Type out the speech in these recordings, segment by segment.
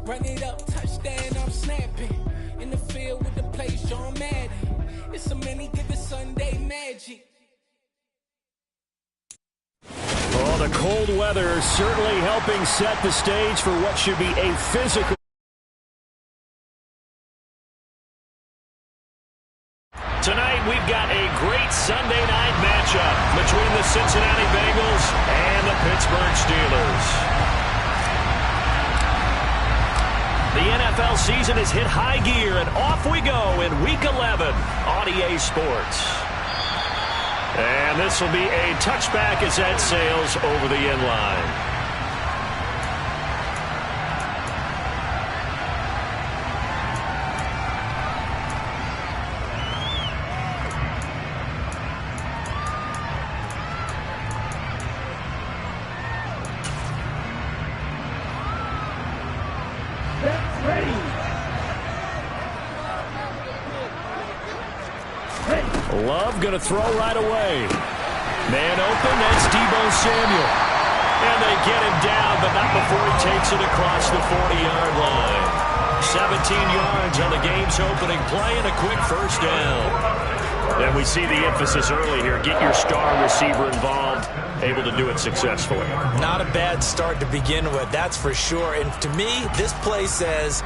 Run it up, touchdown, I'm snapping. In the field with the play, Sean Madden. It's a many give it Sunday magic. Well, the cold weather certainly helping set the stage for what should be a physical. Tonight, we've got a great Sunday night matchup between the Cincinnati Bengals and the Pittsburgh Steelers. The NFL season has hit high gear, and off we go in Week 11 on EA Sports. And this will be a touchback as that sails over the end line. Love going to throw right away. Man open, that's Deebo Samuel. And they get him down, but not before he takes it across the 40-yard line. 17 yards on the game's opening play and a quick first down. And we see the emphasis early here. Get your star receiver involved, able to do it successfully. Not a bad start to begin with, that's for sure. And to me, this play says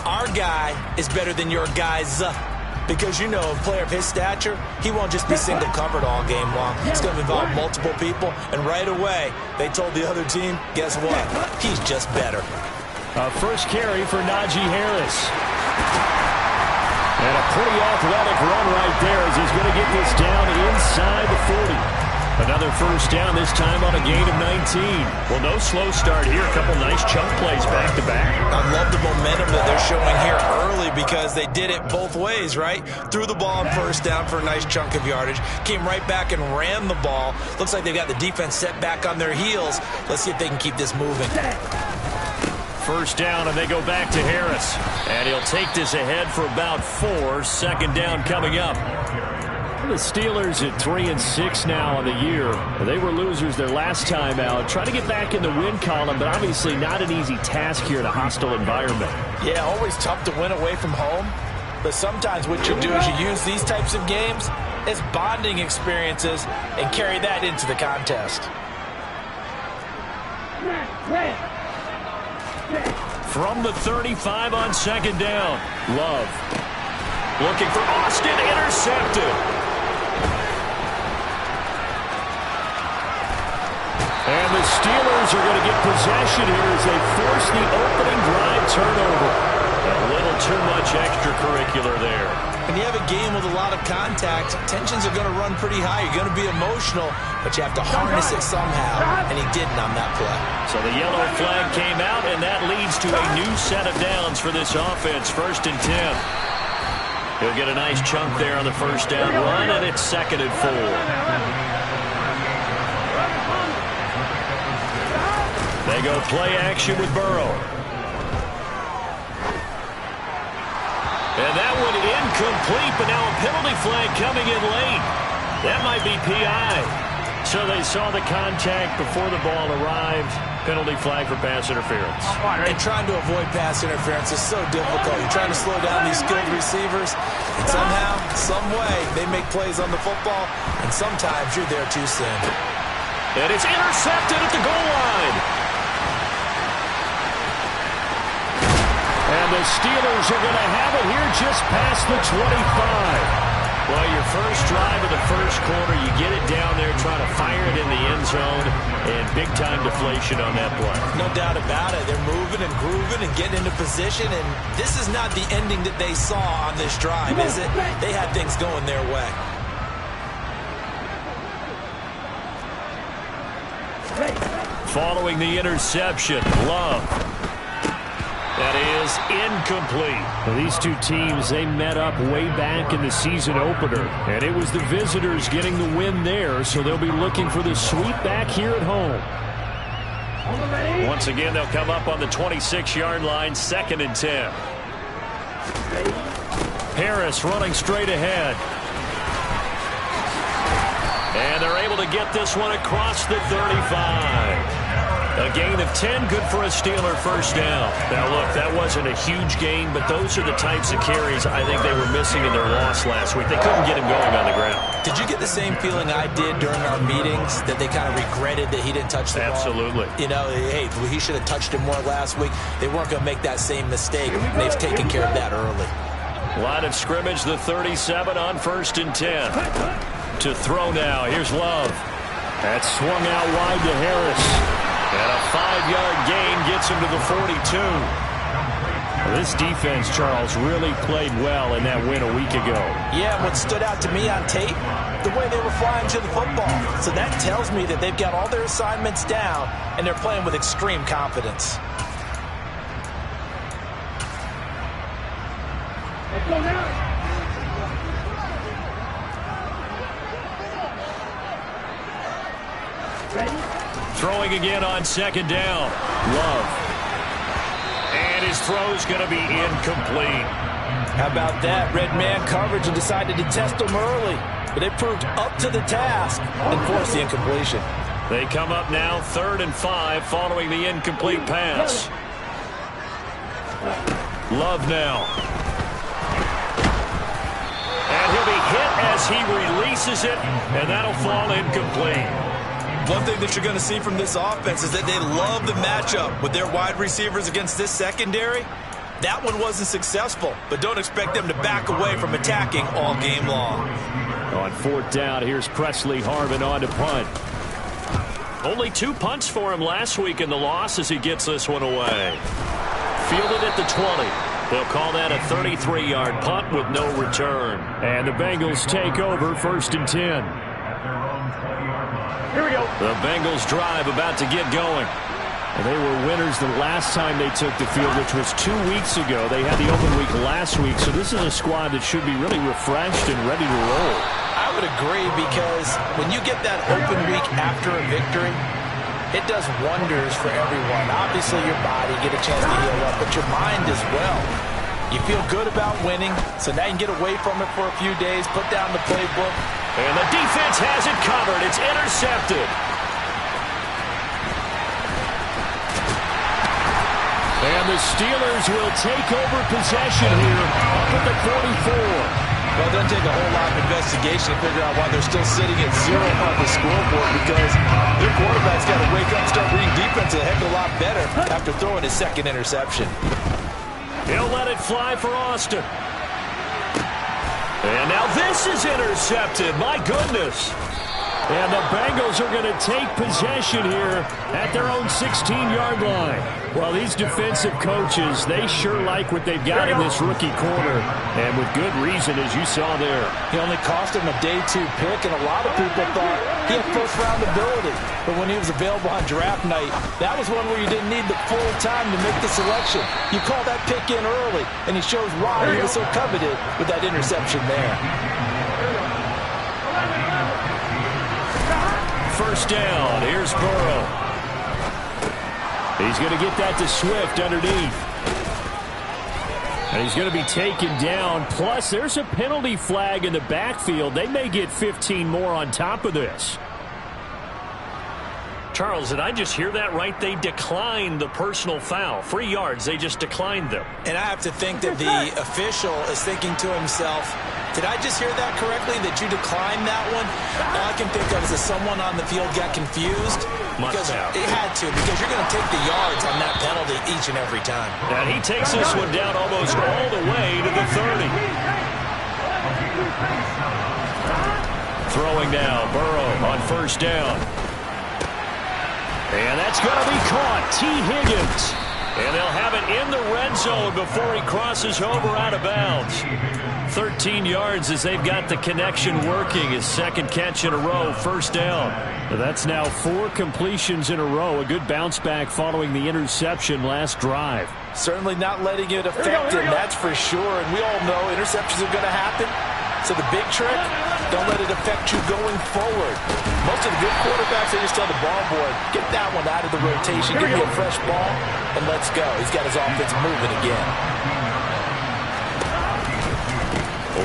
our guy is better than your guy's. Because, you know, a player of his stature, he won't just be single covered all game long. It's going to involve multiple people. And right away, they told the other team, guess what? He's just better. First carry for Najee Harris. And a pretty athletic run right there as he's going to get this down inside the 40. Another first down, this time on a gain of 19. Well, no slow start here. A couple nice chunk plays back-to-back. I love the momentum that they're showing here early because they did it both ways, right? Threw the ball on first down for a nice chunk of yardage. Came right back and ran the ball. Looks like they've got the defense set back on their heels. Let's see if they can keep this moving. First down, and they go back to Harris. And he'll take this ahead for about 4. Second down coming up. The Steelers at 3-6 now on the year. They were losers their last time out. Trying to get back in the win column, but obviously not an easy task here in a hostile environment. Yeah, always tough to win away from home. But sometimes what you do is you use these types of games as bonding experiences and carry that into the contest. From the 35 on second down, Love. Looking for Austin, intercepted. And the Steelers are going to get possession here as they force the opening drive turnover. A little too much extracurricular there. When you have a game with a lot of contact, tensions are going to run pretty high. You're going to be emotional, but you have to harness it somehow, and he didn't on that play. So the yellow flag came out, and that leads to a new set of downs for this offense. 1st and 10. He'll get a nice chunk there on the first down run, and it's 2nd and 4. They go play action with Burrow. And that one incomplete, but now a penalty flag coming in late. That might be PI. So they saw the contact before the ball arrived. Penalty flag for pass interference. And trying to avoid pass interference is so difficult. You're trying to slow down these skilled receivers, and somehow, some way, they make plays on the football, and sometimes you're there too soon. And it's intercepted at the goal line. And the Steelers are going to have it here just past the 25. Well, your first drive of the first quarter, you get it down there, trying to fire it in the end zone, and big-time deflation on that play. No doubt about it. They're moving and grooving and getting into position, and this is not the ending that they saw on this drive, is it? They had things going their way. Following the interception, Love. That is incomplete. Well, these two teams, they met up way back in the season opener, and it was the visitors getting the win there, so they'll be looking for the sweep back here at home. Once again, they'll come up on the 26-yard line, 2nd and 10. Harris running straight ahead. And they're able to get this one across the 35. A gain of 10, good for a Steeler first down. Now, look, that wasn't a huge gain, but those are the types of carries I think they were missing in their loss last week. They couldn't get him going on the ground. Did you get the same feeling I did during our meetings, that they kind of regretted that he didn't touch the ball? Absolutely. You know, hey, he should have touched it more last week. They weren't going to make that same mistake. They've taken care of that early. Line of scrimmage, the 37 on 1st and 10. To throw now. Here's Love. That's swung out wide to Harris. And a 5-yard gain gets him to the 42. Well, this defense, Charles, really played well in that win a week ago. Yeah, what stood out to me on tape, the way they were flying to the football. So that tells me that they've got all their assignments down, and they're playing with extreme confidence. Let's go now. Throwing again on 2nd down. Love. And his throw's going to be incomplete. How about that? Red man coverage and decided to test them early. But they proved up to the task and forced the incompletion. They come up now 3rd and 5 following the incomplete pass. Love now. And he'll be hit as he releases it, and that'll fall incomplete. One thing that you're going to see from this offense is that they love the matchup with their wide receivers against this secondary. That one wasn't successful, but don't expect them to back away from attacking all game long. On 4th down, here's Presley Harvin on to punt. Only 2 punts for him last week in the loss as he gets this one away. Fielded at the 20. They'll call that a 33-yard punt with no return. And the Bengals take over 1st and 10. Here we go. The Bengals drive about to get going. They were winners the last time they took the field, which was 2 weeks ago. They had the open week last week, so this is a squad that should be really refreshed and ready to roll. I would agree, because when you get that open week after a victory, it does wonders for everyone. Obviously, your body get a chance to heal up, but your mind as well. You feel good about winning, so now you can get away from it for a few days, put down the playbook. And the defense has it covered. It's intercepted. And the Steelers will take over possession here up at the 44. Well, it doesn't take a whole lot of investigation to figure out why they're still sitting at 0 on the scoreboard, because their quarterback's got to wake up and start reading defense a heck of a lot better after throwing his 2nd interception. He'll let it fly for Austin. And now this is intercepted. My goodness. And the Bengals are going to take possession here at their own 16-yard line. Well, these defensive coaches, they sure like what they've got in this rookie corner. And with good reason, as you saw there. He only cost him a day 2 pick, and a lot of people thought he had first-round ability. But when he was available on draft night, that was one where you didn't need the full time to make the selection. You call that pick in early, and he shows why he was so coveted with that interception there. 1st down. Here's Burrow. He's going to get that to Swift underneath. And he's going to be taken down. Plus, there's a penalty flag in the backfield. They may get 15 more on top of this. Charles, did I just hear that right? They declined the personal foul. 3 yards, they just declined them. And I have to think that the official is thinking to himself, did I just hear that correctly, that you declined that one? All I can think of is that someone on the field got confused. Because it had to, because you're going to take the yards on that penalty each and every time. And he takes this one down almost all the way to the 30. Throwing now, Burrow on 1st down. And that's going to be caught. T. Higgins. And they'll have it in the red zone before he crosses over out of bounds. 13 yards as they've got the connection working. His 2nd catch in a row, 1st down. That's now 4 completions in a row. A good bounce back following the interception last drive. Certainly not letting it affect him, that's for sure. And we all know interceptions are going to happen. So the big trick, don't let it affect you going forward. Most of the good quarterbacks, they just tell the ball boy, get that one out of the rotation, give me a fresh ball, and let's go. He's got his offense moving again.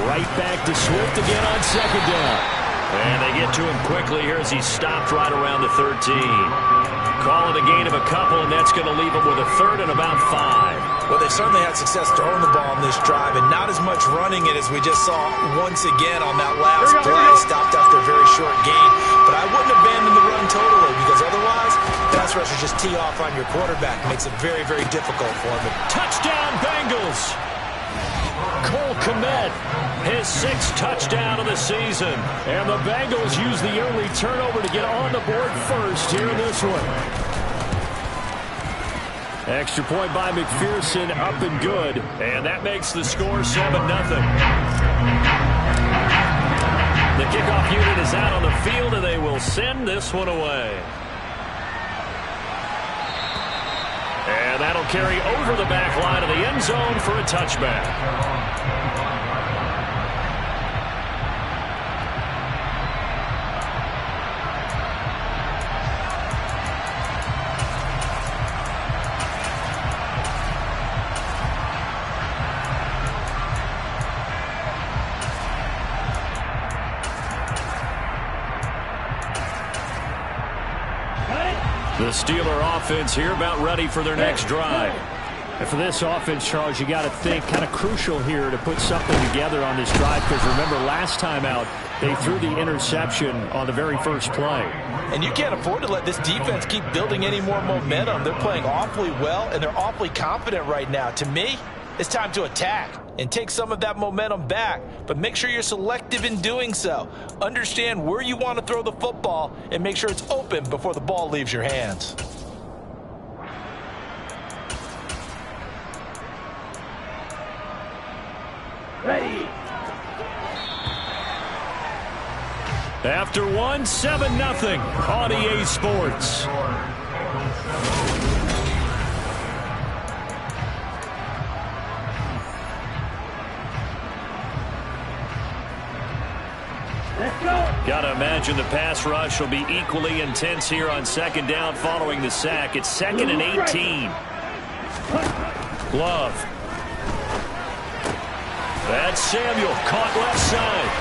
Right back to Swift again on 2nd down. And they get to him quickly here as he's stopped right around the 13. Call it a gain of a couple, and that's going to leave him with a third and about 5. Well, they certainly had success throwing the ball on this drive, and not as much running it as we just saw once again on that last play. Stopped after a very short gain. But I wouldn't abandon the run totally, because otherwise, pass rushers just tee off on your quarterback. Makes it very, very difficult for him. Touchdown, Bengals! Cole Kmet, his 6th touchdown of the season. And the Bengals use the early turnover to get on the board first here in this one. Extra point by McPherson, up and good. And that makes the score 7-0. The kickoff unit is out on the field, and they will send this one away. And that'll carry over the back line of the end zone for a touchback. The Steeler offense here about ready for their next drive. And for this offense, Charles, you got to think kind of crucial here to put something together on this drive, because remember last time out they threw the interception on the very first play. And you can't afford to let this defense keep building any more momentum. They're playing awfully well, and they're awfully confident right now. To me, it's time to attack and take some of that momentum back, but make sure you're selective in doing so. Understand where you want to throw the football and make sure it's open before the ball leaves your hands. Ready. After one, 7-0 on EA Sports. Got to imagine the pass rush will be equally intense here on second down following the sack. It's 2nd and 18. Love. That's Samuel, caught left side.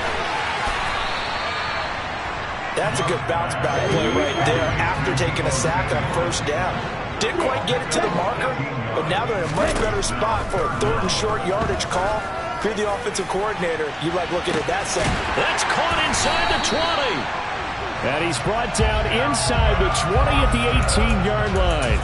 That's a good bounce back play right there after taking a sack on first down. Didn't quite get it to the marker, but now they're in a much better spot for a 3rd and short yardage call. If you're the offensive coordinator, you like looking at that sack. That's caught inside the 20. And he's brought down inside the 20 at the 18-yard line.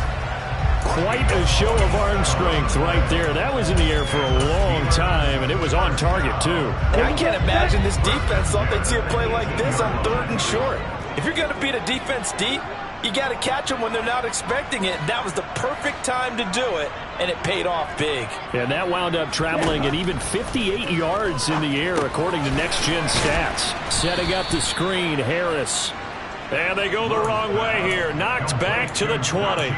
Quite a show of arm strength right there. That was in the air for a long time, and it was on target, too. And I can't imagine this defense thought they'd see a play like this on 3rd and short. If you're going to beat a defense deep, you got to catch them when they're not expecting it. That was the perfect time to do it, and it paid off big. And that wound up traveling at even 58 yards in the air, according to Next Gen Stats. Setting up the screen, Harris. And they go the wrong way here. Knocked back to the 20.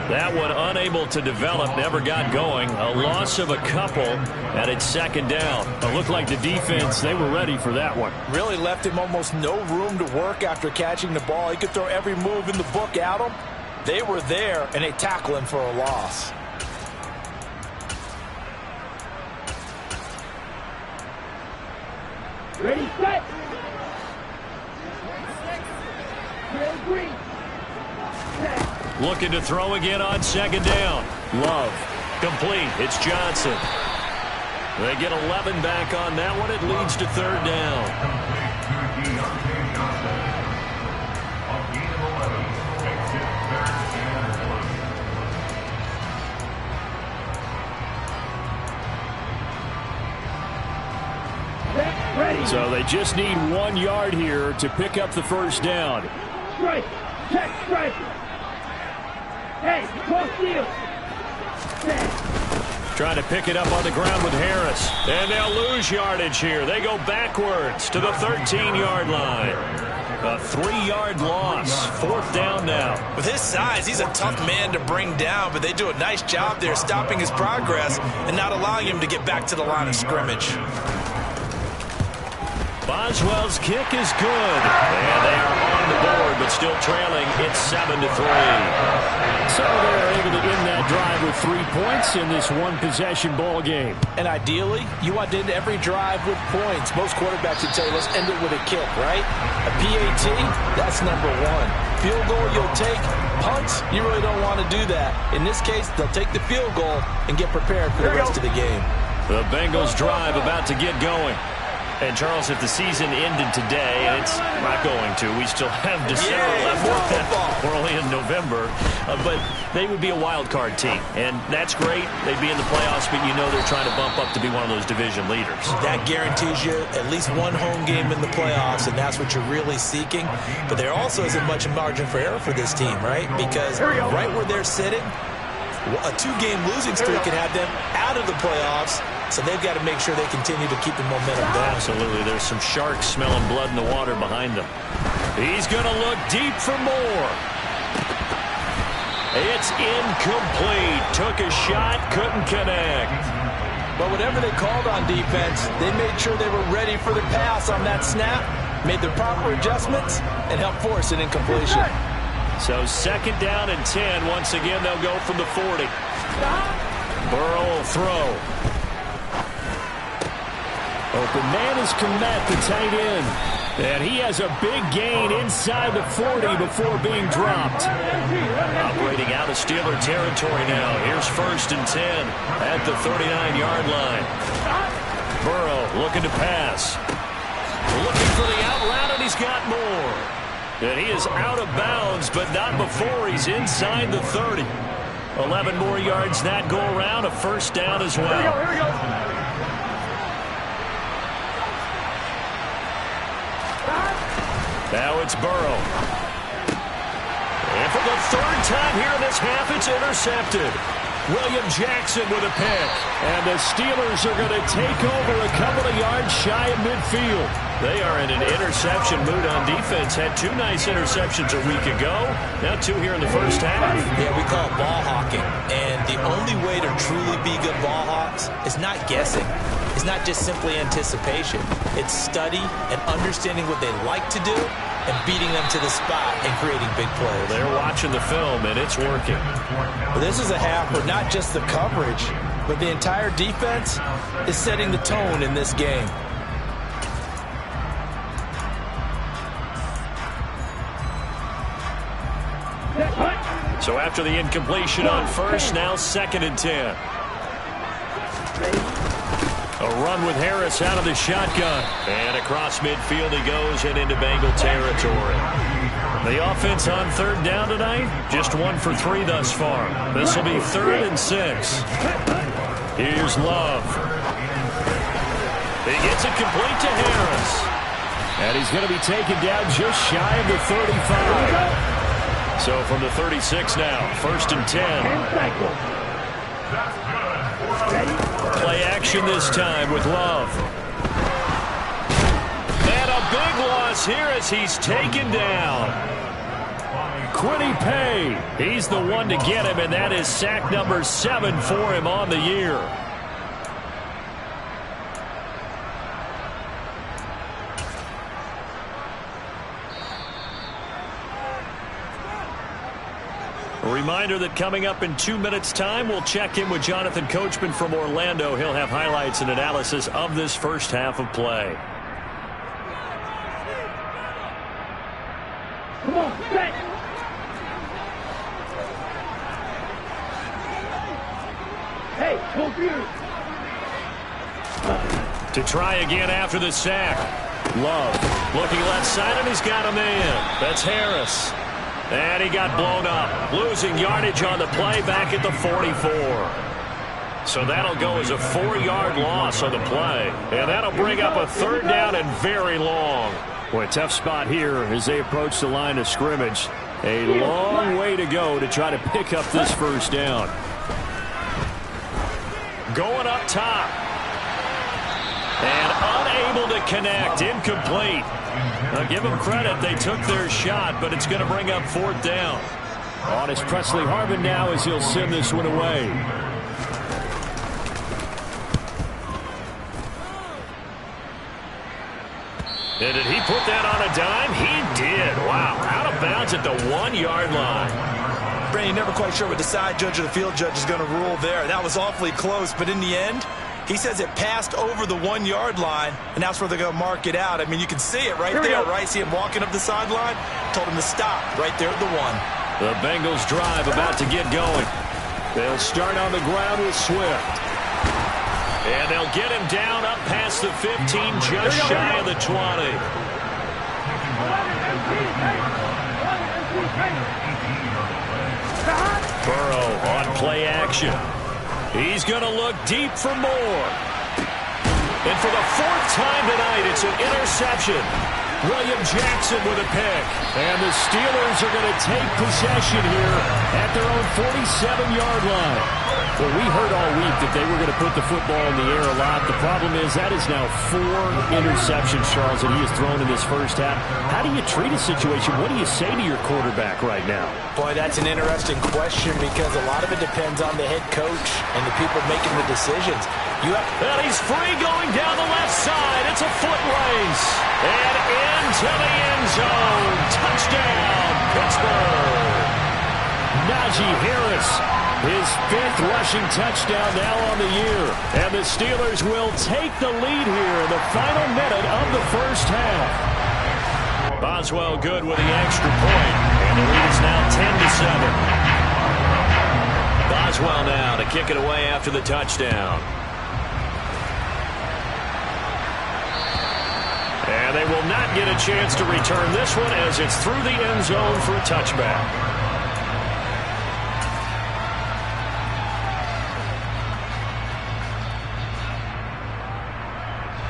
That one unable to develop, never got going. A loss of a couple, and it's 2nd down. It looked like the defense, they were ready for that one. Really left him almost no room to work after catching the ball. He could throw every move in the book at him. They were there, and they tackle him for a loss. Ready, set. Looking to throw again on 2nd down. Love. Complete. It's Johnson. They get 11 back on that one. It leads to 3rd down. So they just need 1 yard here to pick up the first down. Strike. Check strike. Hey, close deal. Trying to pick it up on the ground with Harris. And they'll lose yardage here. They go backwards to the 13-yard line. A 3-yard loss. 4th down now. With his size, he's a tough man to bring down, but they do a nice job there stopping his progress and not allowing him to get back to the line of scrimmage. Boswell's kick is good. And they are on the board but still trailing. It's 7-3. So they're able to end that drive with 3 points in this one-possession ball game. And ideally, you want to end every drive with points. Most quarterbacks would tell you, let's end it with a kick, right? A PAT, that's number one. Field goal you'll take. Punts, you really don't want to do that. In this case, they'll take the field goal and get prepared for the rest of the game. The Bengals drive about to get going. And, Charles, if the season ended today, and it's not going to, we still have December left. We're only in November. But they would be a wild card team. And that's great. They'd be in the playoffs, but you know they're trying to bump up to be one of those division leaders. That guarantees you at least one home game in the playoffs, and that's what you're really seeking. But there also isn't much margin for error for this team, right? Because right where they're sitting, a 2-game losing streak can have them out of the playoffs. So they've got to make sure they continue to keep the momentum going. Absolutely. There's some sharks smelling blood in the water behind them. He's going to look deep for more. It's incomplete. Took a shot, couldn't connect. But whatever they called on defense, they made sure they were ready for the pass on that snap, made the proper adjustments, and helped force an incompletion. So 2nd down and 10. Once again, they'll go from the 40. Burrow will throw. Open man is Komet, the tight end. And he has a big gain inside the 40 before being dropped. Operating out of Steeler territory now. Here's 1st and 10 at the 39-yard line. Burrow looking to pass. Looking for the out route, and he's got more. And he is out of bounds, but not before he's inside the 30. 11 more yards that go around, a 1st down as well. Here we go. Now it's Burrow. And for the 3rd time here in this half, it's intercepted. William Jackson with a pick. And the Steelers are going to take over a couple of yards shy of midfield. They are in an interception mood on defense. Had 2 nice interceptions a week ago. Now 2 here in the first half. Yeah, we call it ball hawking. And the only way to truly be good ball hawks is not guessing. It's not just simply anticipation. It's study and understanding what they like to do and beating them to the spot and creating big plays. They're watching the film, and it's working. But this is a half where not just the coverage, but the entire defense is setting the tone in this game. So after the incompletion on 1st, now 2nd and 10. A run with Harris out of the shotgun. And across midfield he goes and into Bengal territory. The offense on 3rd down tonight, just 1 for 3 thus far. This will be 3rd and 6. Here's Love. He gets it complete to Harris. And he's going to be taken down just shy of the 35. So from the 36 now, 1st and 10. Play action this time with Love. And a big loss here as he's taken down. Quiddy Pay. He's the one to get him, and that is sack number 7 for him on the year. A reminder that coming up in 2 minutes' time, we'll check in with Jonathan Coachman from Orlando. He'll have highlights and analysis of this first half of play. Come on, set. Hey, go through. To try again after the sack. Love looking left side, and he's got a man. That's Harris. And he got blown up, losing yardage on the play back at the 44. So that'll go as a 4-yard loss on the play. And that'll bring up a 3rd down and very long. Boy, tough spot here as they approach the line of scrimmage. A long way to go to try to pick up this 1st down. Going up top. And unable to connect, incomplete. Now give them credit, they took their shot, but it's going to bring up 4th down. On is Presley Harvin now as he'll send this one away. And did he put that on a dime? He did. Wow, out of bounds at the 1-yard line. Brandon, you're never quite sure what the side judge or the field judge is going to rule there. That was awfully close, but in the end, he says it passed over the 1-yard line, and that's where they're going to mark it out. I mean, you can see it right there, right? See him walking up the sideline? Told him to stop right there at the 1. The Bengals drive about to get going. They'll start on the ground with Swift. And they'll get him down up past the 15, just shy of the 20. Burrow on play action. He's going to look deep for more. And for the 4th time tonight, it's an interception. William Jackson with a pick. And the Steelers are going to take possession here at their own 47-yard line. Well, we heard all week that they were going to put the football in the air a lot. The problem is that is now 4 interceptions, Charles, that he has thrown in this first half. How do you treat a situation? What do you say to your quarterback right now? Boy, that's an interesting question because a lot of it depends on the head coach and the people making the decisions. And he's free going down the left side. It's a foot race. And into the end zone. Touchdown, Pittsburgh. Najee Harris, his 5th rushing touchdown now on the year. And the Steelers will take the lead here in the final minute of the first half. Boswell good with the extra point. And the lead is now 10-7. Boswell now to kick it away after the touchdown. And they will not get a chance to return this one as it's through the end zone for a touchback.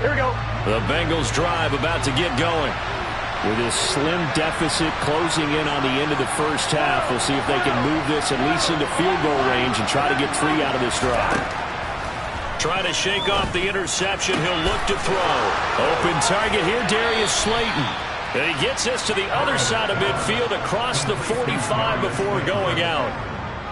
Here we go. The Bengals drive about to get going. With this slim deficit closing in on the end of the first half, we'll see if they can move this at least into field goal range and try to get 3 out of this drive. Trying to shake off the interception. He'll look to throw. Open target here, Darius Slayton. And he gets this to the other side of midfield across the 45 before going out.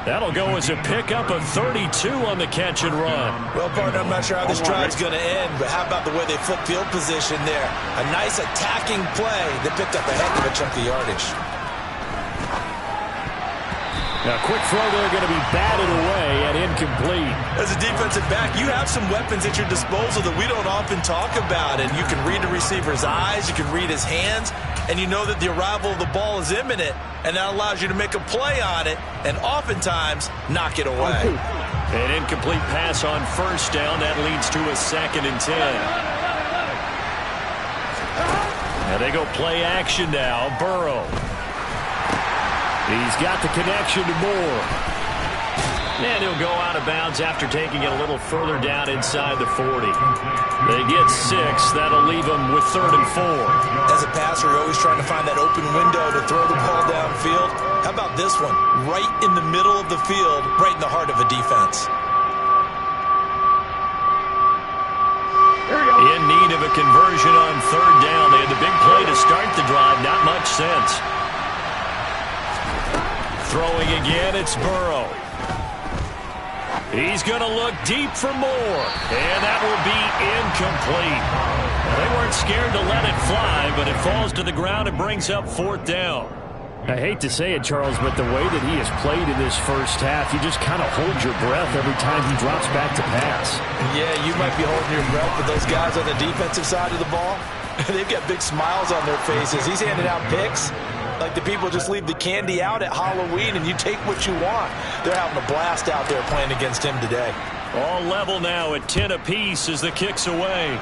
That'll go as a pickup of 32 on the catch and run. Well, partner, I'm not sure how this drive's going to end, but how about the way they flip field position there? A nice attacking play that picked up a heck of a chunk of yardage. Now, quick throw there going to be batted away and incomplete. As a defensive back, you have some weapons at your disposal that we don't often talk about. And you can read the receiver's eyes, you can read his hands, and you know that the arrival of the ball is imminent, and that allows you to make a play on it and oftentimes knock it away. An incomplete pass on first down. That leads to a 2nd and 10. Now they go play action now. Burrow. He's got the connection to Moore. And he'll go out of bounds after taking it a little further down inside the 40. They get 6. That'll leave them with 3rd and 4. As a passer, you're always trying to find that open window to throw the ball downfield. How about this one? Right in the middle of the field, right in the heart of a defense. In need of a conversion on 3rd down. They had the big play to start the drive. Not much sense. Throwing again, it's Burrow. He's going to look deep for more. And that will be incomplete. They weren't scared to let it fly, but it falls to the ground and brings up 4th down. I hate to say it, Charles, but the way that he has played in this first half, you just kind of hold your breath every time he drops back to pass. Yeah, you might be holding your breath, but those guys on the defensive side of the ball, they've got big smiles on their faces. He's handing out picks like the people just leave the candy out at Halloween and you take what you want. They're having a blast out there playing against him today. All level now at 10 apiece as the kick's away.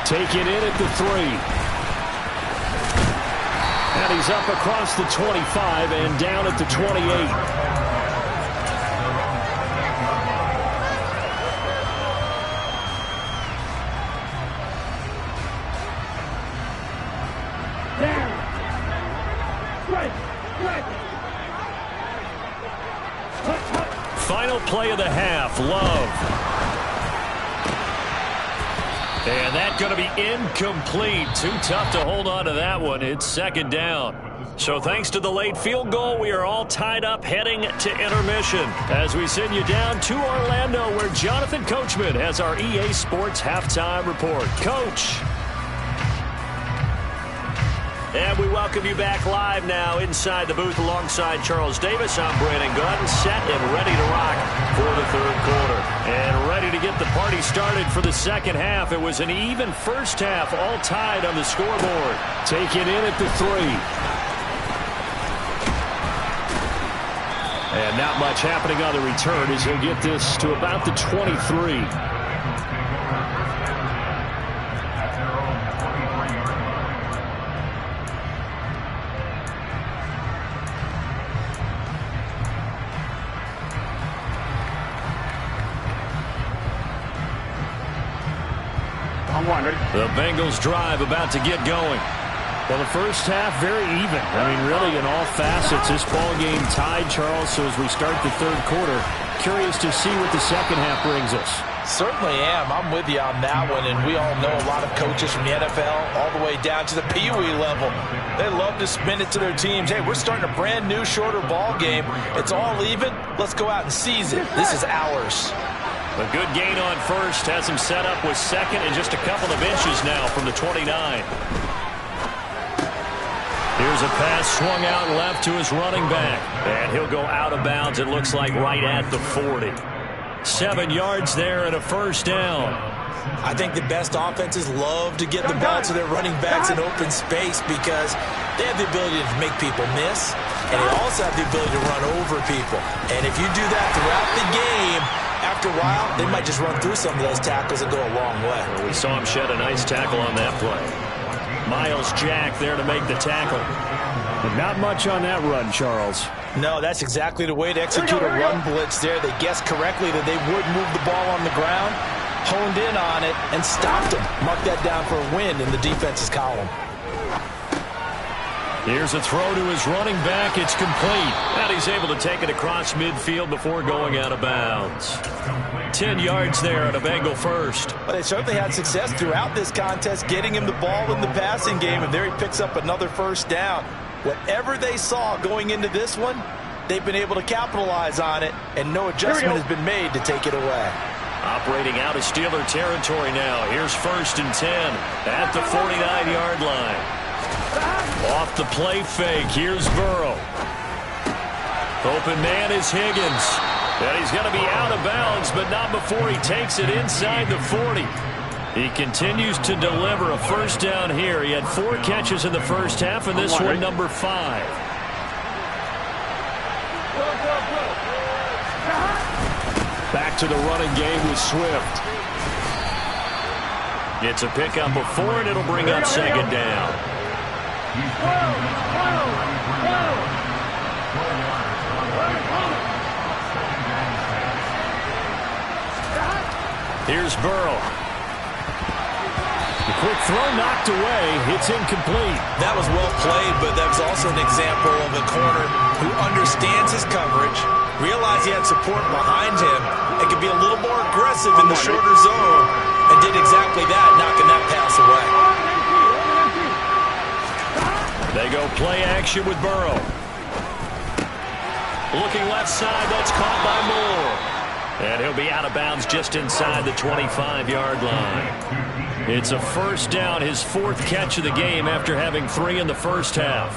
Taken in at the 3. And he's up across the 25 and down at the 28. Final play of the half, Love. And that's going to be incomplete. Too tough to hold on to that one. It's 2nd down. So thanks to the late field goal, we are all tied up heading to intermission as we send you down to Orlando where Jonathan Coachman has our EA Sports halftime report. Coach. And we welcome you back live now inside the booth alongside Charles Davis. I'm Brandon Gunn, set and ready to rock for the third quarter. And ready to get the party started for the second half. It was an even first half, all tied on the scoreboard. Take it in at the 3. And not much happening on the return as he'll get this to about the 23. The Bengals drive about to get going. Well, the first half very even. I mean, really in all facets, this ball game tied, Charles. So as we start the third quarter, curious to see what the second half brings us. Certainly am. I'm with you on that one, and we all know a lot of coaches from the NFL all the way down to the Pee Wee level. They love to spin it to their teams. Hey, we're starting a brand new, shorter ball game. It's all even. Let's go out and seize it. This is ours. A good gain on first has him set up with second and just a couple of inches now from the 29. Here's a pass swung out left to his running back. And he'll go out of bounds, it looks like, right at the 40. 7 yards there and a first down. I think the best offenses love to get the ball to their running backs in open space because they have the ability to make people miss, and they also have the ability to run over people. And if you do that throughout the game, after a while, they might just run through some of those tackles and go a long way. Well, we saw him shed a nice tackle on that play. Miles Jack there to make the tackle. But not much on that run, Charles. No, that's exactly the way to execute a run blitz there. They guessed correctly that they would move the ball on the ground, honed in on it, and stopped them. Mark that down for a win in the defense's column. Here's a throw to his running back. It's complete. And he's able to take it across midfield before going out of bounds. 10 yards there on a Bengal first. But they certainly had success throughout this contest, getting him the ball in the passing game, and there he picks up another first down. Whatever they saw going into this one, they've been able to capitalize on it, and no adjustment has been made to take it away. Operating out of Steeler territory now. Here's 1st and 10 at the 49-yard line. Off the play fake, here's Burrow. Open man is Higgins. And he's going to be out of bounds, but not before he takes it inside the 40. He continues to deliver a first down here. He had 4 catches in the first half, and this one number 5. Back to the running game with Swift. It's a pickup of 4, and it'll bring up second down. Here's Burrow. The quick throw knocked away. It's incomplete. That was well played, but that was also an example of a corner who understands his coverage, realized he had support behind him, and could be a little more aggressive in the shorter zone, and did exactly that, knocking that pass away. They go play action with Burrow. Looking left side, that's caught by Moore. And he'll be out of bounds just inside the 25-yard line. It's a first down, his 4th catch of the game after having 3 in the first half.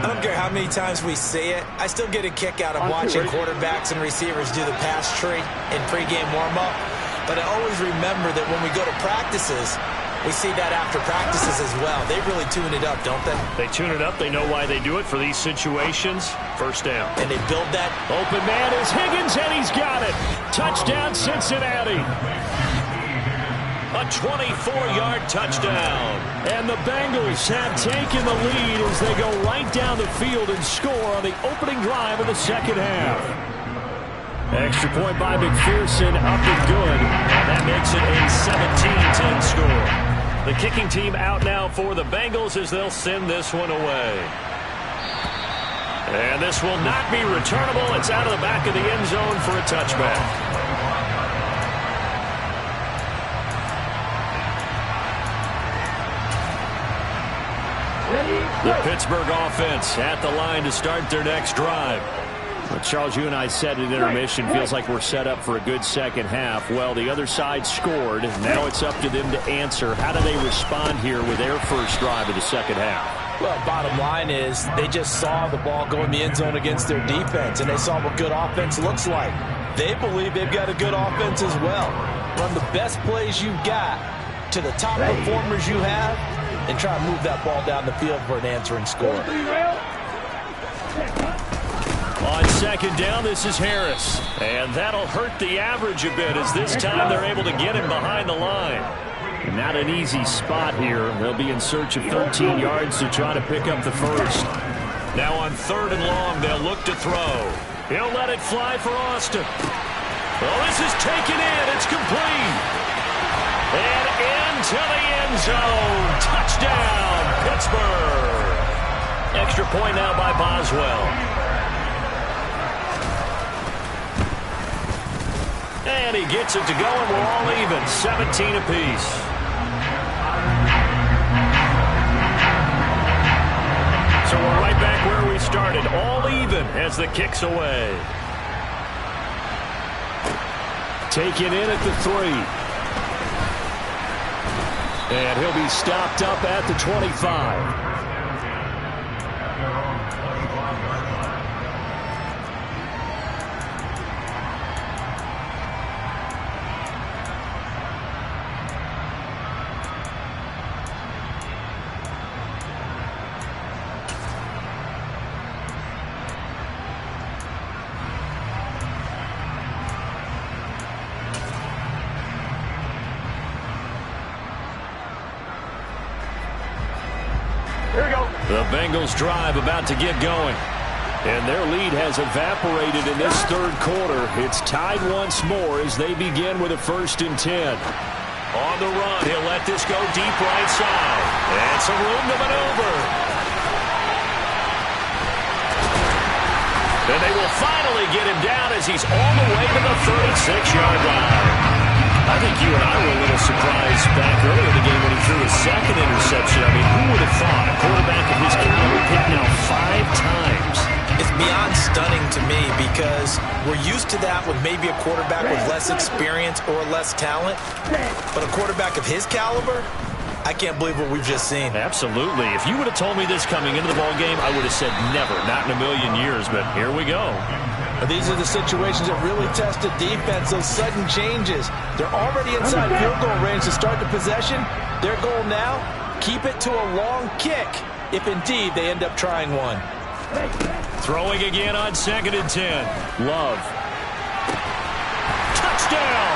I don't care how many times we say it, I still get a kick out of watching quarterbacks and receivers do the pass tree in pregame warm-up. But I always remember that when we go to practices, we see that after practices as well. They really tune it up, don't they? They tune it up. They know why they do it for these situations. First down. And they build that. Open man is Higgins, and he's got it. Touchdown, Cincinnati. A 24-yard touchdown. And the Bengals have taken the lead as they go right down the field and score on the opening drive of the second half. Extra point by McPherson, up and good. And that makes it a 17-10 score. The kicking team out now for the Bengals as they'll send this one away. And this will not be returnable. It's out of the back of the end zone for a touchback. The Pittsburgh offense at the line to start their next drive. Well, Charles, you and I said at intermission, feels like we're set up for a good second half. Well, the other side scored. Now it's up to them to answer. How do they respond here with their first drive of the second half? Well, bottom line is they just saw the ball go in the end zone against their defense, and they saw what good offense looks like. They believe they've got a good offense as well. Run the best plays you've got to the top performers you have, and try to move that ball down the field for an answering score. On second down, this is Harris. And that'll hurt the average a bit as this time they're able to get him behind the line. Not an easy spot here. They'll be in search of 13 yards to try to pick up the first. Now on third and long, they'll look to throw. He'll let it fly for Austin. Well, this is taken in. It's complete. And into the end zone. Touchdown, Pittsburgh. Extra point now by Boswell. And he gets it to go, and we're all even. 17 apiece. So we're right back where we started. All even as the kick's away. Taken in at the 3. And he'll be stopped up at the 25. The Bengals drive about to get going. And their lead has evaporated in this third quarter. It's tied once more as they begin with a 1st and 10. On the run, he'll let this go deep right side. And some room to maneuver. And they will finally get him down as he's all the way to the 36-yard line. I think you and I were a little surprised back earlier in the game when he threw his second interception. I mean, who would have thought a quarterback of his caliber picked now 5 times? It's beyond stunning to me because we're used to that with maybe a quarterback with less experience or less talent. But a quarterback of his caliber, I can't believe what we've just seen. Absolutely. If you would have told me this coming into the ball game, I would have said never, not in a million years. But here we go. These are the situations that really test the defense, those sudden changes. They're already inside field goal range to start the possession. Their goal now, keep it to a long kick, if indeed they end up trying one. Throwing again on 2nd and 10. Love. Touchdown!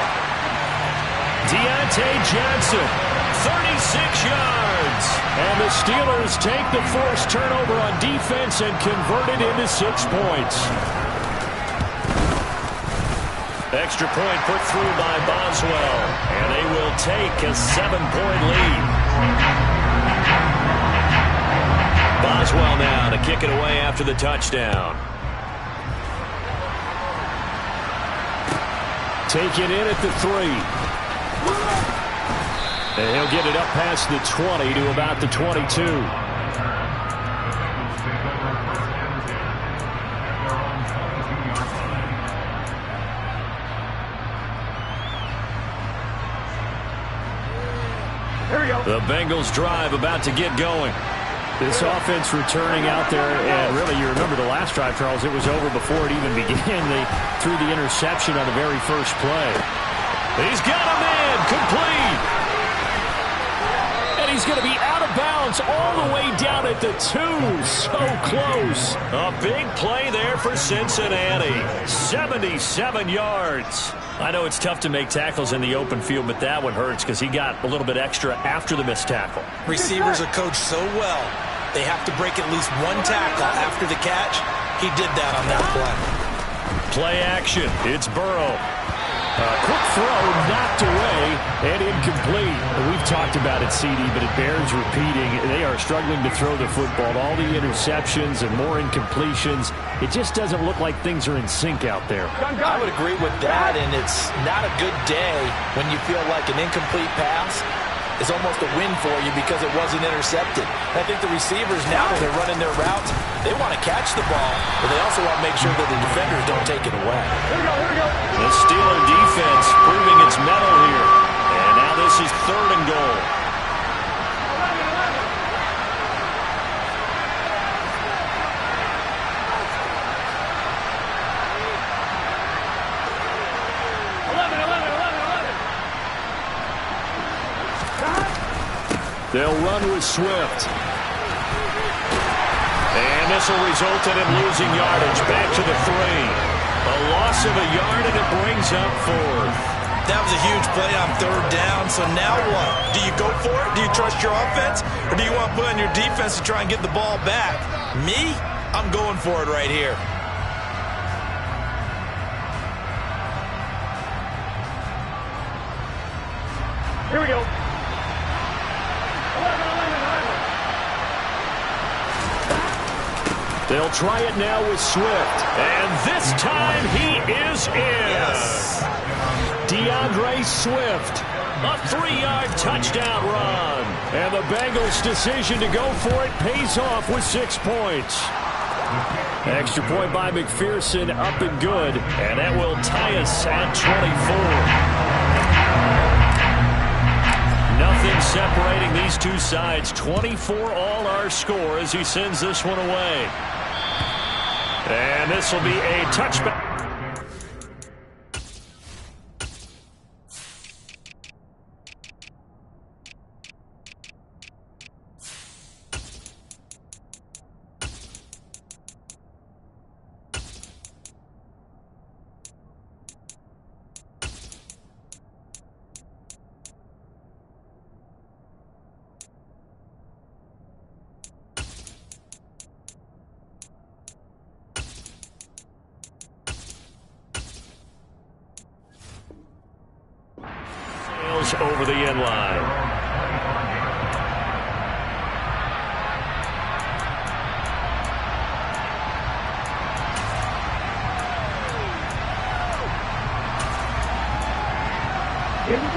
Deontay Johnson, 36 yards. And the Steelers take the forced turnover on defense and convert it into 6 points. Extra point put through by Boswell. And they will take a 7-point lead. Boswell now to kick it away after the touchdown. Taken in at the 3. And he'll get it up past the 20 to about the 22. The Bengals drive about to get going. This offense returning out there, and really you remember the last drive, Charles, it was over before it even began. They threw the interception on the very first play. He's got him in, complete. And he's going to be out of bounds all the way down at the 2. So close. A big play there for Cincinnati. 77 yards. I know it's tough to make tackles in the open field, but that one hurts because he got a little bit extra after the missed tackle. Receivers are coached so well, they have to break at least 1 tackle after the catch. He did that on that play. Play action. It's Burrow. Quick throw knocked away and incomplete. We've talked about it, CD, but it bears repeating. They are struggling to throw the football. All the interceptions and more incompletions. It just doesn't look like things are in sync out there. I would agree with that, and it's not a good day when you feel like an incomplete pass is almost a win for you because it wasn't intercepted. I think the receivers now, when they're running their routes, they want to catch the ball, but they also want to make sure that the defenders don't take it away. The Steeler defense proving its mettle here. And now this is 3rd and goal. They'll run with Swift. And this will result in him losing yardage. Back to the 3. A loss of a yard, and it brings up 4th. That was a huge play on 3rd down, so now what? Do you go for it? Do you trust your offense? Or do you want to put on your defense to try and get the ball back? Me? I'm going for it right here. Here we go. They'll try it now with Swift. And this time he is in. Yes. DeAndre Swift. A 3-yard touchdown run. And the Bengals' decision to go for it pays off with 6 points. Extra point by McPherson, up and good. And that will tie us at 24. Nothing separating these two sides. 24 all our score as he sends this one away. And this will be a touchback. Over the end line.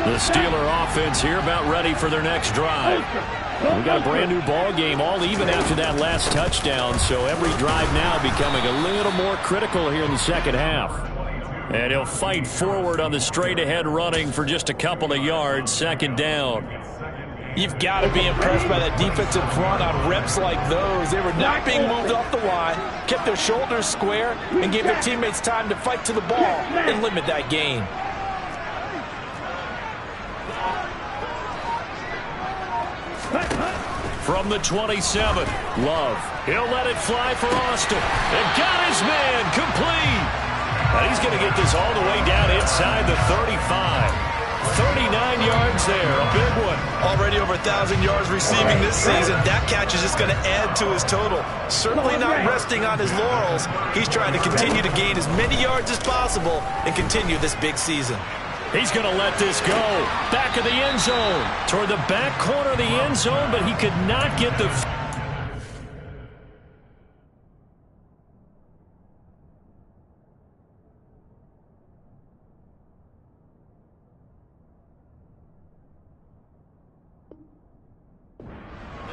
The Steeler offense here about ready for their next drive. We got a brand new ball game, all even after that last touchdown, so every drive now becoming a little more critical here in the second half. And he'll fight forward on the straight-ahead running for just a couple of yards. 2nd down. You've got to be impressed by that defensive front on reps like those. They were not being moved off the line, kept their shoulders square, and gave their teammates time to fight to the ball and limit that gain. From the 27, Love. He'll let it fly for Austin. And got his man complete. And he's going to get this all the way down inside the 35. 39 yards there, a big one. Already over 1,000 yards receiving this season. That catch is just going to add to his total. Certainly not resting on his laurels. He's trying to continue to gain as many yards as possible and continue this big season. He's going to let this go. Back of the end zone. Toward the back corner of the end zone, but he could not get the...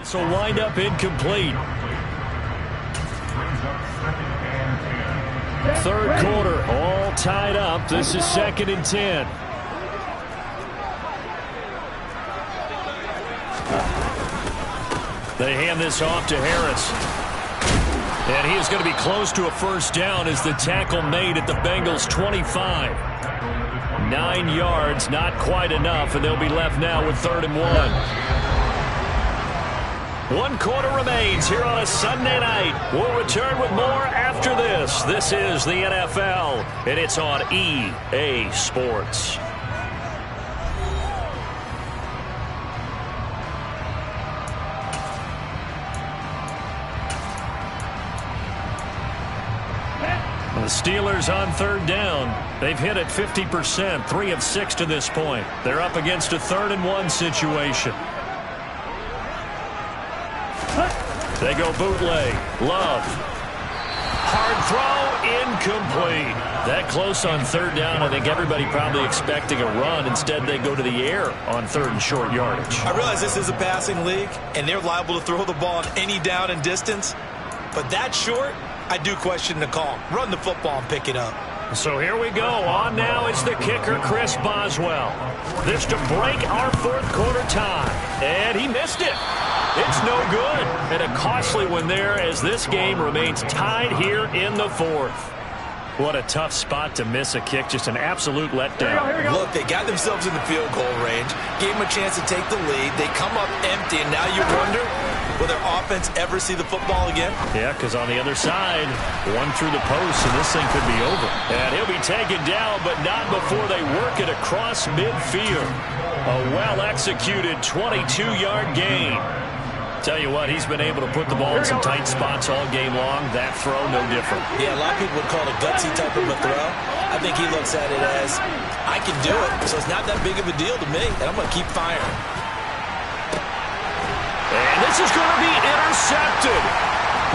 This will wind up incomplete. 3rd quarter, all tied up. This is 2nd and 10. They hand this off to Harris. And he is going to be close to a 1st down as the tackle made at the Bengals' 25. 9 yards, not quite enough, and they'll be left now with 3rd and 1. 1 quarter remains here on a Sunday night. We'll return with more after this. This is the NFL, and it's on EA Sports. The Steelers on 3rd down. They've hit it 50%, 3 of 6 to this point. They're up against a 3rd and 1 situation. They go bootleg. Love. Hard throw, incomplete. That close on 3rd down. I think everybody probably expecting a run. Instead, they go to the air on 3rd and short yardage. I realize this is a passing league, and they're liable to throw the ball on any down and distance. But that short, I do question the call. Run the football and pick it up. So here we go. On now is the kicker, Chris Boswell. This to break our 4th quarter tie. And he missed it. It's no good. And a costly one there as this game remains tied here in the 4th. What a tough spot to miss a kick. Just an absolute letdown. Here we go. Look, they got themselves in the field goal range, gave them a chance to take the lead. They come up empty, and now you wonder, will their offense ever see the football again? Yeah, because on the other side, one through the post, and this thing could be over. And he'll be taken down, but not before they work it across midfield. A well-executed 22-yard gain. Tell you what, he's been able to put the ball in some tight spots all game long. That throw, no different. Yeah, a lot of people would call it a gutsy type of a throw. I think he looks at it as, I can do it, so it's not that big of a deal to me, and I'm going to keep firing. And this is going to be intercepted.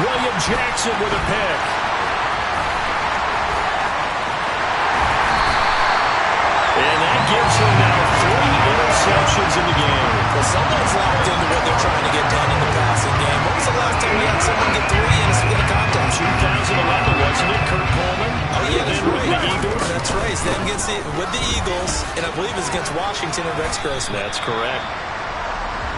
William Jackson with a pick. And that gives him now 3 interceptions in the game. Well, someone's locked into what they're trying to get done in the passing game. When was the last time we had someone get 3 in a contest? 2011, wasn't it, Kurt Coleman? Oh, yeah, that's With right. the Eagles. That's right. It's them with the Eagles, and I believe it's against Washington and Rex Grossman. That's correct.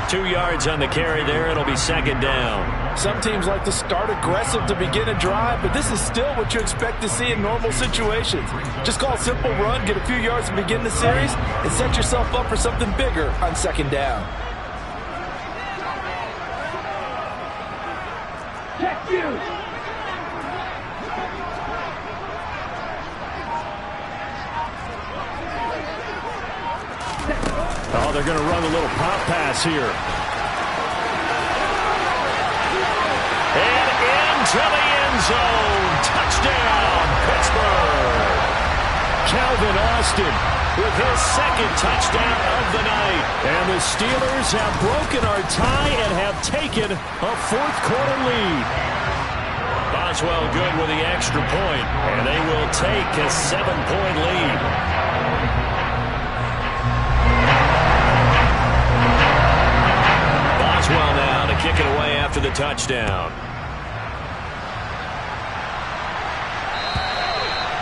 2 yards on the carry there. It'll be second down. Some teams like to start aggressive to begin a drive, but this is still what you expect to see in normal situations. Just call a simple run, get a few yards to begin the series, and set yourself up for something bigger on second down. Check you. Oh, they're going to run a little pop pass here. And into the end zone. Touchdown, Pittsburgh. Calvin Austin with his second touchdown of the night. And the Steelers have broken our tie and have taken a fourth-quarter lead. Boswell good with the extra point, and they will take a 7-point lead. Boswell now to kick it away after the touchdown.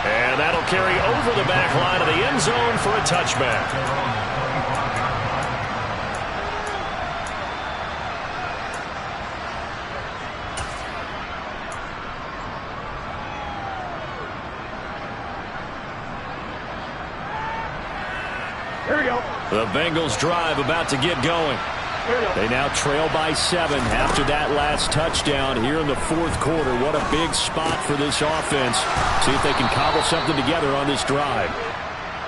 And that'll carry over the back line of the end zone for a touchback. Here we go. The Bengals drive about to get going. They now trail by 7 after that last touchdown here in the fourth quarter. What a big spot for this offense. See if they can cobble something together on this drive.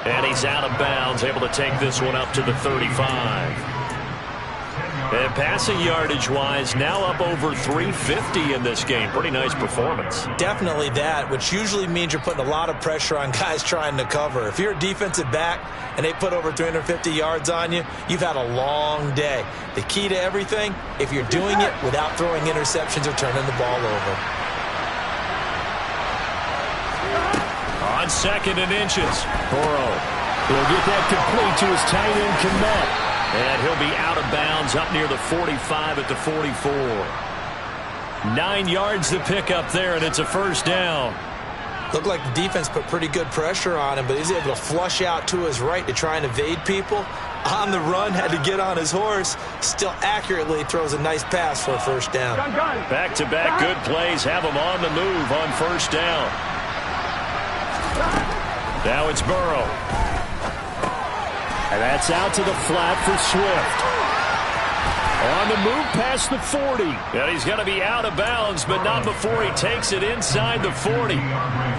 And he's out of bounds, able to take this one up to the 35. And passing yardage-wise, now up over 350 in this game. Pretty nice performance. Definitely that, which usually means you're putting a lot of pressure on guys trying to cover. If you're a defensive back and they put over 350 yards on you, you've had a long day. The key to everything, if you're doing it without throwing interceptions or turning the ball over. On 2nd and inches. Burrow will get that complete to his tight end, Kmet. And he'll be out of bounds up near the 45 at the 44. 9 yards to pick up there, and it's a first down. Looked like the defense put pretty good pressure on him, but he's able to flush out to his right to try and evade people. On the run, had to get on his horse. Still accurately throws a nice pass for a first down. Back-to-back good plays have him on the move on first down. Now it's Burrow. And that's out to the flat for Swift. On the move past the 40. And he's going to be out of bounds, but not before he takes it inside the 40.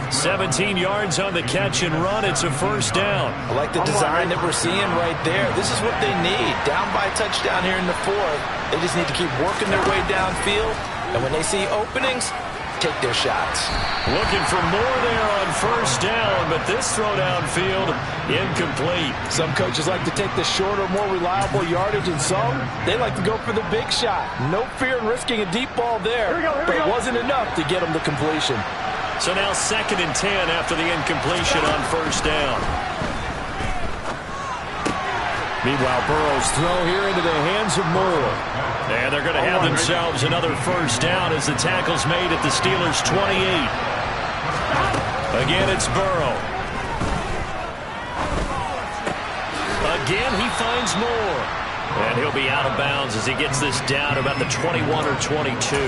17 yards on the catch and run. It's a first down. I like the design that we're seeing right there. This is what they need. Down by a touchdown here in the fourth. They just need to keep working their way downfield. And when they see openings, take their shots. Looking for more there on first down, but this throw downfield, incomplete. Some coaches like to take the shorter, more reliable yardage, and some, they like to go for the big shot. No fear in risking a deep ball there, but it wasn't enough to get them the completion. So now 2nd and 10 after the incompletion on first down. Meanwhile, Burrow's throw here into the hands of Moore. And they're going to have themselves another first down as the tackle's made at the Steelers' 28. Again, it's Burrow. Again, he finds Moore. And he'll be out of bounds as he gets this down about the 21 or 22.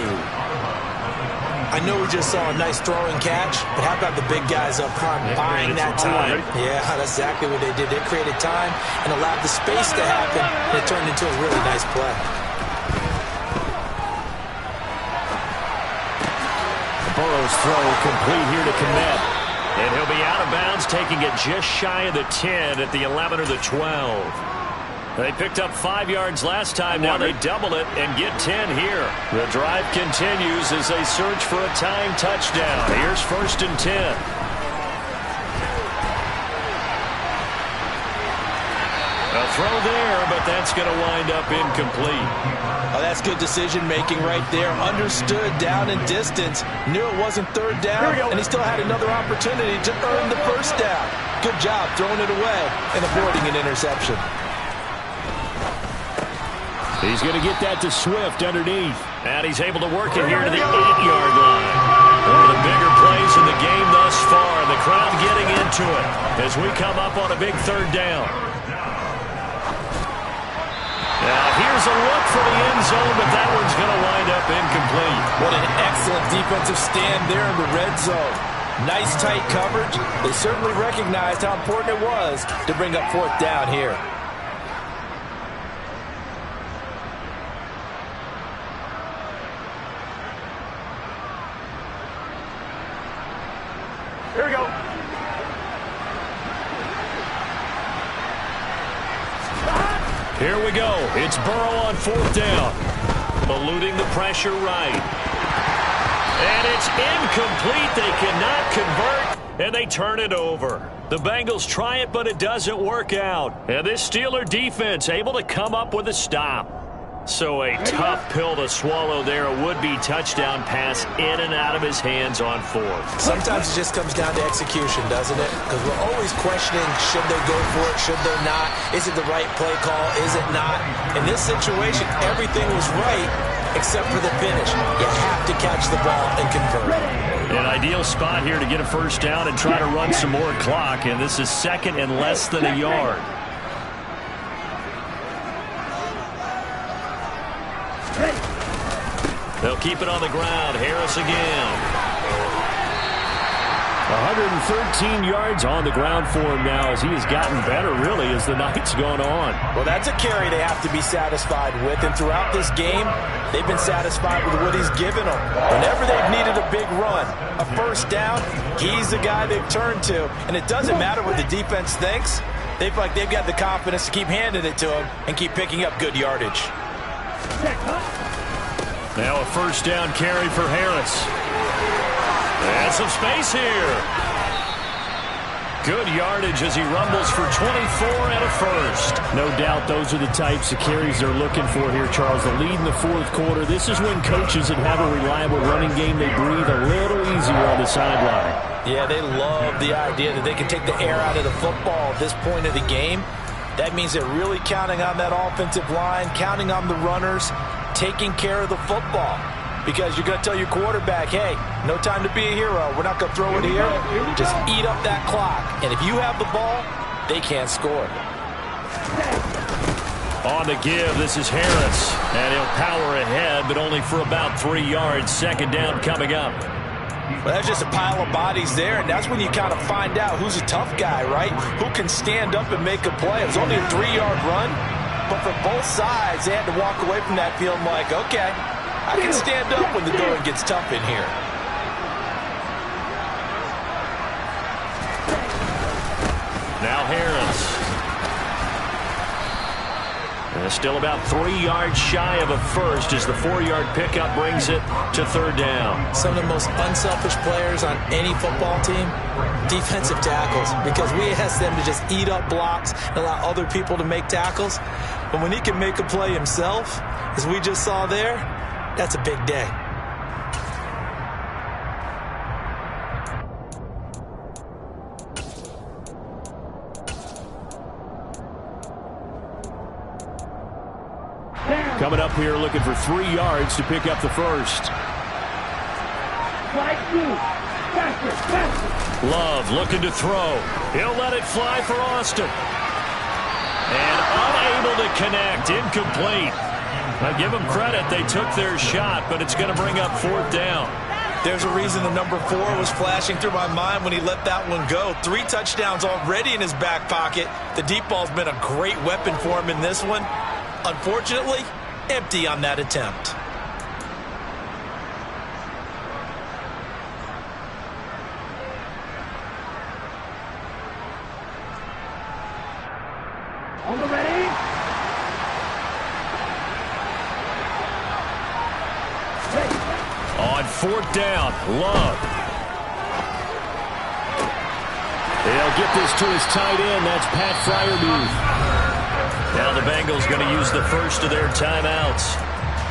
I know we just saw a nice throwing catch, but how about the big guys up front buying that time? Yeah, that's exactly what they did. They created time and allowed the space to happen, and it turned into a really nice play. Burrow's throw complete here to Kmet. And he'll be out of bounds, taking it just shy of the 10 at the 11 or the 12. They picked up 5 yards last time. Now they double it and get 10 here. The drive continues as they search for a tying touchdown. Here's 1st and 10. A throw there, but that's going to wind up incomplete. Oh, that's good decision-making right there. Understood down and distance. Knew it wasn't 3rd down, and he still had another opportunity to earn the 1st down. Good job throwing it away and avoiding an interception. He's going to get that to Swift underneath. And he's able to work it here to the 8-yard line. One of the bigger plays in the game thus far. And the crowd getting into it as we come up on a big 3rd down. Now here's a look for the end zone, but that one's going to wind up incomplete. What an excellent defensive stand there in the red zone. Nice tight coverage. They certainly recognized how important it was to bring up 4th down here. Here we go. Here we go. It's Burrow on 4th down. Eluding the pressure right. And it's incomplete. They cannot convert, and they turn it over. The Bengals try it, but it doesn't work out. And this Steeler defense able to come up with a stop. So a tough pill to swallow there. A would-be touchdown pass in and out of his hands on 4th. Sometimes it just comes down to execution, doesn't it? Because we're always questioning, should they go for it, should they not? Is it the right play call, is it not? In this situation, everything was right except for the finish. You have to catch the ball and convert. An ideal spot here to get a 1st down and try to run some more clock. And this is 2nd and less than a yard. They'll keep it on the ground. Harris again. 113 yards on the ground for him now as he has gotten better, really, as the night's gone on. Well, that's a carry they have to be satisfied with. And throughout this game, they've been satisfied with what he's given them. Whenever they've needed a big run, a 1st down, he's the guy they've turned to. And it doesn't matter what the defense thinks. They've got the confidence to keep handing it to him and keep picking up good yardage. Now a 1st down carry for Harris. And some space here. Good yardage as he rumbles for 24 and a 1st. No doubt those are the types of carries they're looking for here, Charles. The lead in the 4th quarter. This is when coaches that have a reliable running game, they breathe a little easier on the sideline. Yeah, they love the idea that they can take the air out of the football at this point of the game. That means they're really counting on that offensive line, counting on the runners, taking care of the football. Because you're going to tell your quarterback, hey, no time to be a hero. We're not going to throw it here. Just eat up that clock. And if you have the ball, they can't score. On the give, this is Harris. And he'll power ahead, but only for about 3 yards. 2nd down coming up. Well, that's just a pile of bodies there, and that's when you kind of find out who's a tough guy, right? Who can stand up and make a play. It was only a 3-yard run, but for both sides, they had to walk away from that feeling like, okay, I can stand up when the going gets tough in here. Now Harris. And still about 3 yards shy of a 1st as the 4-yard pickup brings it to 3rd down. Some of the most unselfish players on any football team, defensive tackles, because we ask them to just eat up blocks and allow other people to make tackles. But when he can make a play himself, as we just saw there, that's a big day. Coming up here looking for 3 yards to pick up the 1st. Love looking to throw. He'll let it fly for Austin. And unable to connect. Incomplete. I give them credit. They took their shot, but it's going to bring up 4th down. There's a reason the number 4 was flashing through my mind when he let that one go. 3 touchdowns already in his back pocket. The deep ball's been a great weapon for him in this one. Unfortunately, empty on that attempt. On the ready. On 4th down, Love. They'll get this to his tight end. That's Pat Freiermuth. Now the Bengals going to use the first of their timeouts,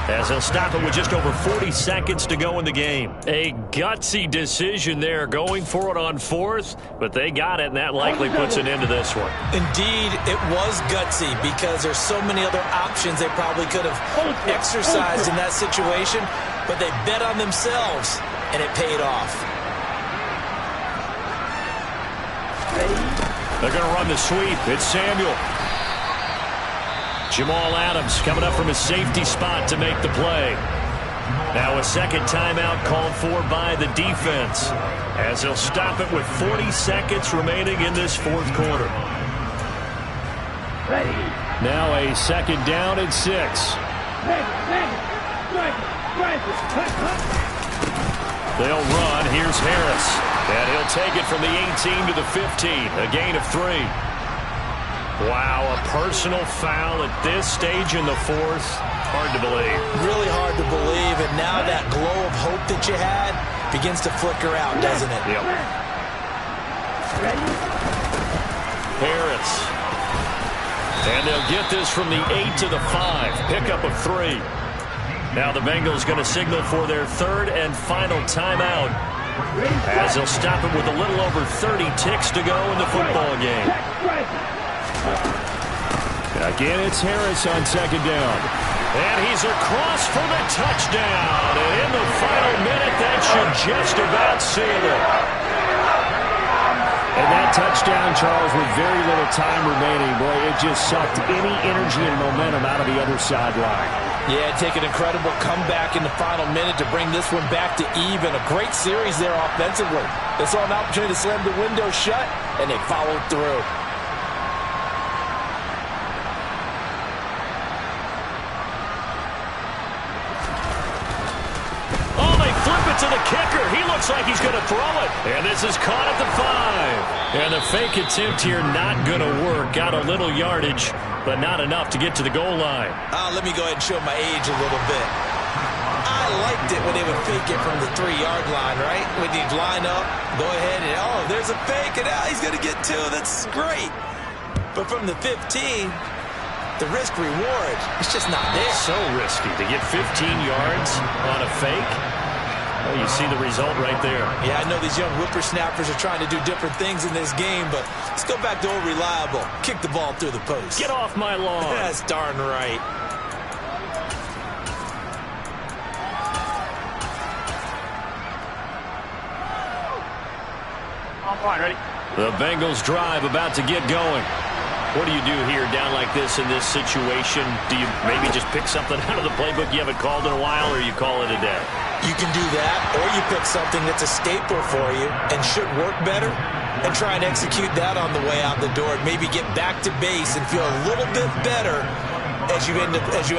as they'll stop it with just over 40 seconds to go in the game. A gutsy decision there, going for it on 4th, but they got it, and that likely puts an end to this one. Indeed, it was gutsy because there's so many other options they probably could have exercised in that situation, but they bet on themselves, and it paid off. They're going to run the sweep. It's Samuel. Jamal Adams coming up from his safety spot to make the play. Now a second timeout called for by the defense, as they'll stop it with 40 seconds remaining in this 4th quarter. Ready. Now a second down and 6. They'll run. Here's Harris. And he'll take it from the 18 to the 15. A gain of 3. Wow, a personal foul at this stage in the 4th. Hard to believe. Really hard to believe, and now that glow of hope that you had begins to flicker out, doesn't it? Yep. Harris. And they'll get this from the 8 to the 5. Pickup of 3. Now the Bengals going to signal for their 3rd and final timeout, as they'll stop it with a little over 30 ticks to go in the football game. Again, it's Harris on 2nd down. And he's across for the touchdown. And in the final minute, that should just about seal it. And that touchdown, Charles, with very little time remaining, boy, it just sucked any energy and momentum out of the other sideline. Yeah, take an incredible comeback in the final minute to bring this one back to even. A great series there offensively. They saw an opportunity to slam the window shut, and they followed through. To the kicker. He looks like he's going to throw it. And this is caught at the 5. And the fake attempt here not going to work. Got a little yardage, but not enough to get to the goal line. Let me go ahead and show my age a little bit. I liked it when they would fake it from the 3-yard line, right? When you'd line up, go ahead and, oh, there's a fake, and now he's going to get 2. That's great. But from the 15, the risk-reward, it's just not there. So risky to get 15 yards on a fake. Well, you see the result right there. Yeah, I know these young whippersnappers are trying to do different things in this game, but let's go back to old reliable. Kick the ball through the post. Get off my lawn. That's darn right. On line, ready. The Bengals drive about to get going. What do you do here down like this in this situation? Do you maybe just pick something out of the playbook you haven't called in a while, or you call it a day? You can do that, or you pick something that's a staple for you and should work better and try and execute that on the way out the door and maybe get back to base and feel a little bit better as you end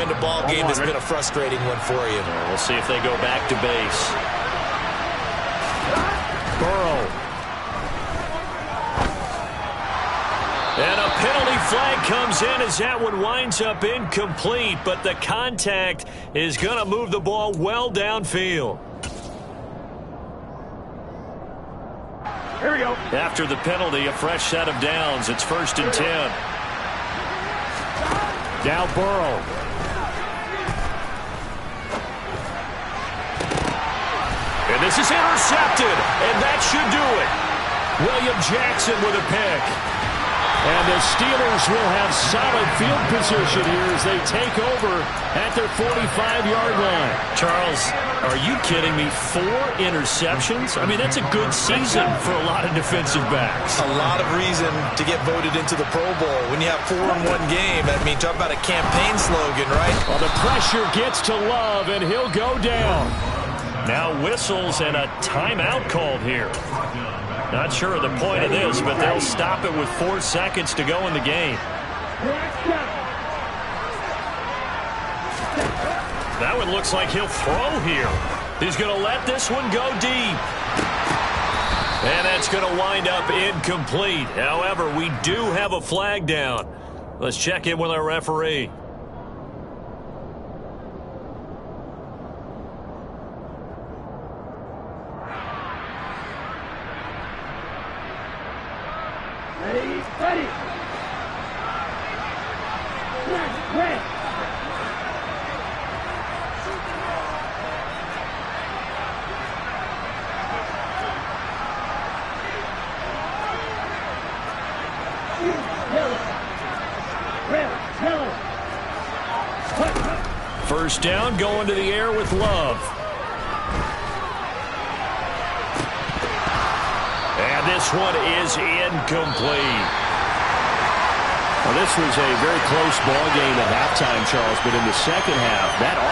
a ball game that's been a frustrating one for you. We'll see if they go back to base. Burrow. And a penalty flag comes in as that one winds up incomplete, but the contact is going to move the ball well downfield. Here we go. After the penalty, a fresh set of downs. It's 1st and 10. Now Burrow. And this is intercepted, and that should do it. William Jackson with a pick. And the Steelers will have solid field position here as they take over at their 45-yard line. Charles, are you kidding me? 4 interceptions? I mean, that's a good season for a lot of defensive backs. A lot of reason to get voted into the Pro Bowl. When you have 4 in one game, I mean, talk about a campaign slogan, right? Well, the pressure gets to Love, and he'll go down. Now whistles and a timeout called here. Not sure of the point of this, but they'll stop it with 4 seconds to go in the game. That one looks like he'll throw here. He's going to let this one go deep. And that's going to wind up incomplete. However, we do have a flag down. Let's check in with our referee. Ready. Red. First down, going to the air with Love. And this one is incomplete. Well, this was a very close ball game at halftime, Charles, but in the second half, that offense